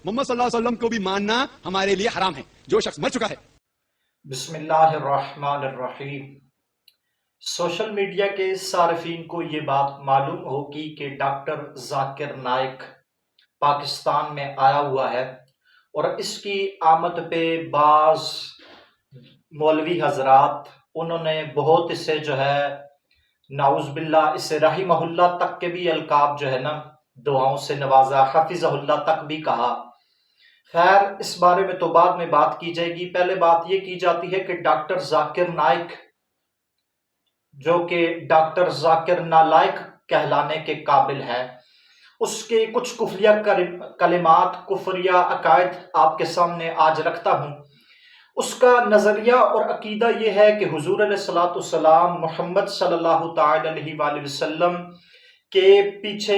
محمد صلی اللہ علیہ وسلم کو بھی ماننا ہمارے لیے حرام ہے، جو شخص مر چکا ہے۔ بسم اللہ الرحمن الرحیم۔ سوشل میڈیا کے صارفین کو یہ بات معلوم ہوگی کہ ڈاکٹر ذاکر نائک پاکستان میں آیا ہوا ہے، اور اس کی آمد پہ بعض مولوی حضرات انہوں نے بہت اسے جو ہے نعوذ باللہ اسے رحمہ اللہ تک کے بھی القاب جو ہے نا دعاؤں سے نوازا، حفظہ اللہ تک بھی کہا۔ خیر اس بارے میں تو بعد میں بات کی جائے گی، پہلے بات یہ کی جاتی ہے کہ ڈاکٹر ذاکر نائک جو کہ ڈاکٹر ذاکر نالائق کہلانے کے قابل ہے، اس کے کچھ کفریہ کلمات، کفریہ عقائد آپ کے سامنے آج رکھتا ہوں۔ اس کا نظریہ اور عقیدہ یہ ہے کہ حضور علیہ الصلوۃ والسلام محمد صلی اللہ تعالی علیہ وآلہ وسلم کے پیچھے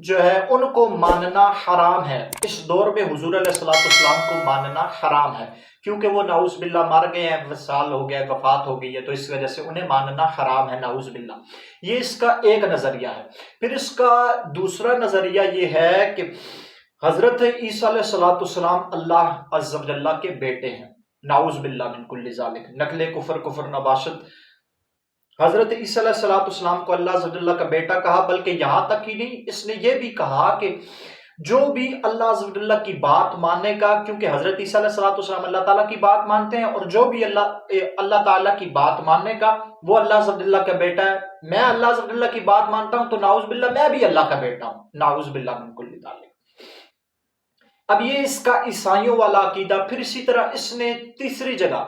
جو ہے ان کو ماننا حرام ہے۔ اس دور میں حضور علیہ الصلوۃ والسلام کو ماننا حرام ہے، کیونکہ وہ نعوذ باللہ مر گئے ہیں، وصال ہو گئے، وفات ہو گئی ہے، تو اس وجہ سے انہیں ماننا حرام ہے، نعوذ باللہ۔ یہ اس کا ایک نظریہ ہے۔ پھر اس کا دوسرا نظریہ یہ ہے کہ حضرت عیسیٰ علیہ الصلوۃ والسلام اللہ عز و جل کے بیٹے ہیں، نعوذ باللہ من کل ذالک، نقل کفر نباشت۔ حضرت عیسیٰ علیہ الصلوۃ والسلام کو اللہ عز و جل کا بیٹا کہا، بلکہ یہاں تک ہی نہیں، اس نے یہ بھی کہا کہ جو بھی اللہ عز و جل کی بات ماننے کا، کیونکہ حضرت عیسیٰ علیہ الصلوۃ والسلام اللہ تعالیٰ کی بات مانتے ہیں، اور جو بھی اللہ تعالیٰ کی بات ماننے کا وہ اللہ عز و جل کا بیٹا ہے۔ میں اللہ عز و جل کی بات مانتا ہوں تو نعوذ باللہ میں بھی اللہ کا بیٹا ہوں، نعوذ باللہ من کل ذالک۔ اب یہ اس کا عیسائیوں والا عقیدہ۔ پھر اسی طرح اس نے تیسری جگہ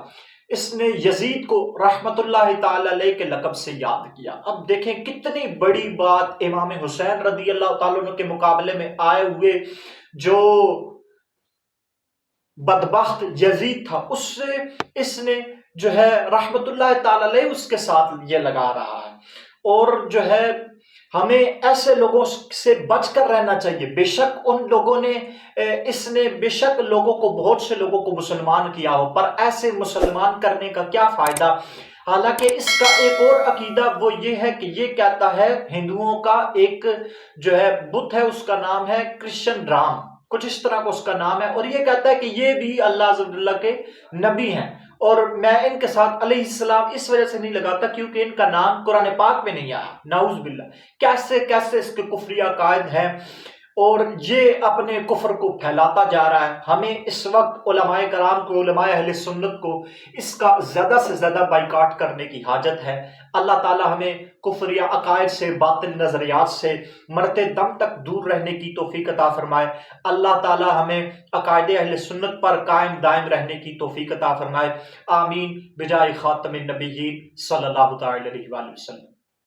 اس نے یزید کو رحمت اللہ تعالی علیہ کے لقب سے یاد کیا۔ اب دیکھیں کتنی بڑی بات، امام حسین رضی اللہ تعالیٰ عنہ کے مقابلے میں آئے ہوئے جو بدبخت یزید تھا، اس سے اس نے جو ہے رحمت اللہ تعالی علیہ اس کے ساتھ یہ لگا رہا ہے۔ اور جو ہے ہمیں ایسے لوگوں سے بچ کر رہنا چاہیے۔ بے شک ان لوگوں نے اس نے بے شک لوگوں کو، بہت سے لوگوں کو مسلمان کیا ہو، پر ایسے مسلمان کرنے کا کیا فائدہ؟ حالانکہ اس کا ایک اور عقیدہ وہ یہ ہے کہ یہ کہتا ہے ہندوؤں کا ایک جو ہے بت ہے، اس کا نام ہے کرشن رام، کچھ اس طرح کا اس کا نام ہے، اور یہ کہتا ہے کہ یہ بھی اللہ عز و جل کے نبی ہیں، اور میں ان کے ساتھ علیہ السلام اس وجہ سے نہیں لگاتا کیونکہ ان کا نام قرآن پاک میں نہیں آیا، نعوذ باللہ۔ کیسے کیسے اس کے کفریہ عقائد ہیں، اور یہ اپنے کفر کو پھیلاتا جا رہا ہے۔ ہمیں اس وقت علماء کرام کو، علماء اہل سنت کو اس کا زیادہ سے زیادہ بائیکاٹ کرنے کی حاجت ہے۔ اللہ تعالی ہمیں کفریہ عقائد سے، باطل نظریات سے مرتے دم تک دور رہنے کی توفیق عطا فرمائے۔ اللہ تعالی ہمیں عقائد اہل سنت پر قائم دائم رہنے کی توفیق عطا فرمائے۔ آمین بجائے خاتم النبیین صلی اللہ تعالی علیہ وآلہ وسلم۔